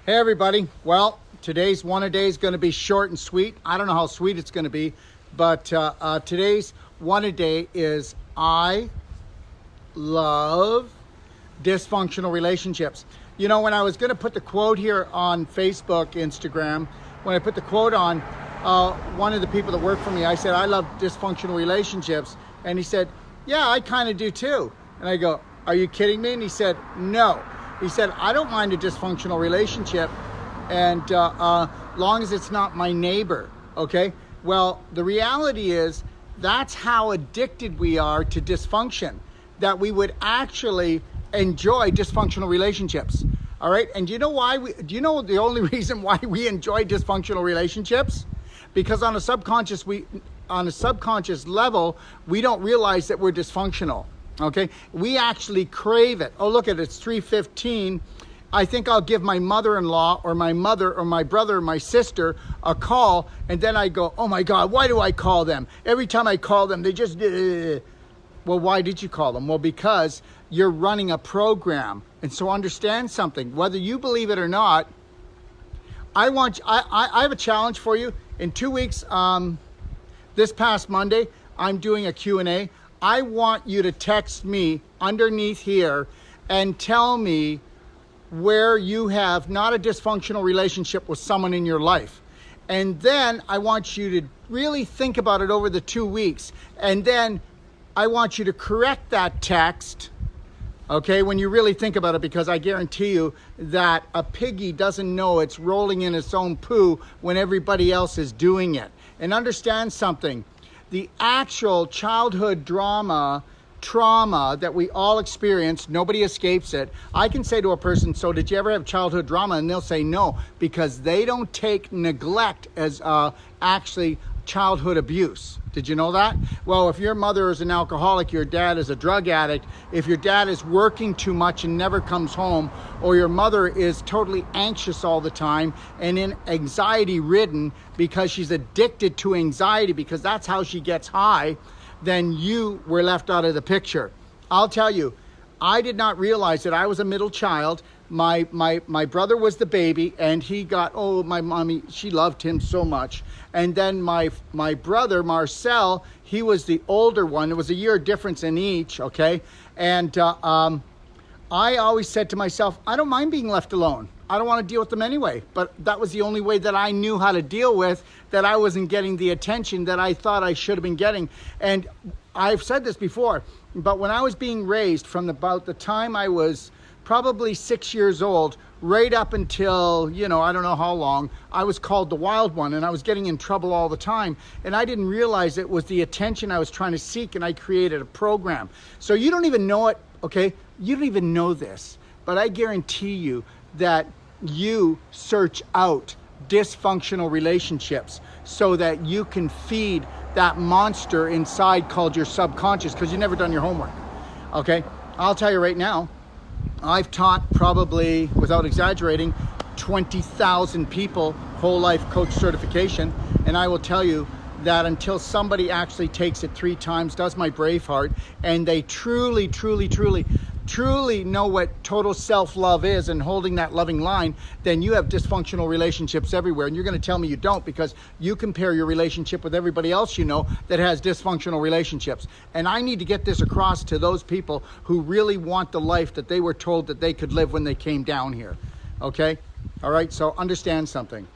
Hey everybody, well, today's one-a-day is going to be short and sweet. I don't know how sweet it's going to be, but today's one-a-day is I love dysfunctional relationships. You know, when I was going to put the quote here on Facebook, Instagram, when I put the quote on, one of the people that work for me, I said, I love dysfunctional relationships. And he said, yeah, I kind of do too. And I go, are you kidding me? And he said, no. He said, I don't mind a dysfunctional relationship, and long as it's not my neighbor, okay? Well, the reality is that's how addicted we are to dysfunction, that we would actually enjoy dysfunctional relationships, all right? And do you know why? Do you know the only reason why we enjoy dysfunctional relationships? Because on a subconscious level, we don't realize that we're dysfunctional. Okay, we actually crave it. Oh, look at it, it's 3:15. I think I'll give my mother-in-law or my mother or my brother or my sister a call, and then I go, oh my God, why do I call them? Every time I call them, they just, well, why did you call them? Well, because you're running a program. And so understand something, whether you believe it or not, I have a challenge for you. In 2 weeks, this past Monday, I'm doing a Q&A. I want you to text me underneath here and tell me where you have not a dysfunctional relationship with someone in your life. And then I want you to really think about it over the 2 weeks. And then I want you to correct that text, okay, when you really think about it, because I guarantee you that a piggy doesn't know it's rolling in its own poo when everybody else is doing it. And understand something. The actual childhood trauma that we all experience, nobody escapes it. I can say to a person, so did you ever have childhood drama? And they'll say no, because they don't take neglect as actually childhood abuse. Did you know that? Well, if your mother is an alcoholic, your dad is a drug addict, if your dad is working too much and never comes home, or your mother is totally anxious all the time and in anxiety ridden because she's addicted to anxiety because that's how she gets high, then you were left out of the picture. I'll tell you, I did not realize that I was a middle child. My brother was the baby, and he got, oh, my mommy, she loved him so much. And then my brother, Marcel, he was the older one. There was a year difference in each, okay? And I always said to myself, I don't mind being left alone. I don't want to deal with them anyway. But that was the only way that I knew how to deal with, that I wasn't getting the attention that I thought I should have been getting. And I've said this before, but when I was being raised from about the time I was probably 6 years old, right up until, you know, I don't know how long, I was called the wild one, and I was getting in trouble all the time. And I didn't realize it was the attention I was trying to seek, and I created a program. So you don't even know it, okay? You don't even know this, but I guarantee you that you search out dysfunctional relationships so that you can feed that monster inside called your subconscious, because you've never done your homework, okay? I'll tell you right now, I've taught probably, without exaggerating, 20,000 people whole life coach certification. And I will tell you that until somebody actually takes it 3 times, does my Braveheart, and they truly know what total self-love is and holding that loving line, then you have dysfunctional relationships everywhere. And you're going to tell me you don't, because you compare your relationship with everybody else you know that has dysfunctional relationships. And I need to get this across to those people who really want the life that they were told that they could live when they came down here. Okay? All right? So understand something.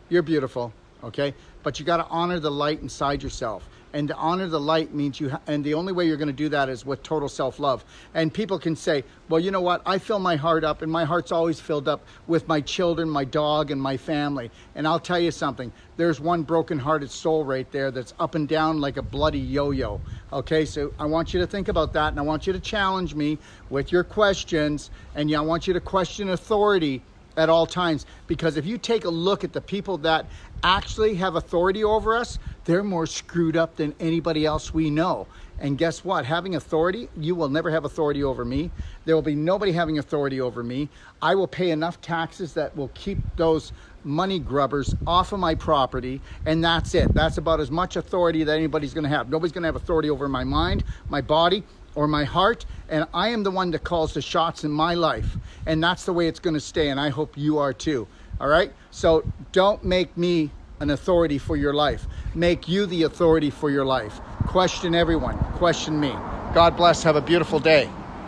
You're beautiful. Okay? But you got to honor the light inside yourself. And to honor the light means and the only way you're going to do that is with total self-love. And people can say, well, you know what? I fill my heart up, and my heart's always filled up with my children, my dog, and my family. And I'll tell you something. There's one broken-hearted soul right there that's up and down like a bloody yo-yo. Okay, so I want you to think about that, and I want you to challenge me with your questions, and I want you to question authority at all times, because if you take a look at the people that actually have authority over us, they're more screwed up than anybody else we know. And guess what? Having authority, you will never have authority over me. There will be nobody having authority over me. I will pay enough taxes that will keep those money grubbers off of my property, and that's it. That's about as much authority that anybody's going to have. Nobody's going to have authority over my mind, my body, or my heart, and I am the one that calls the shots in my life. And that's the way it's going to stay, and I hope you are too. All right? So don't make me an authority for your life. Make you the authority for your life. Question everyone. Question me. God bless. Have a beautiful day.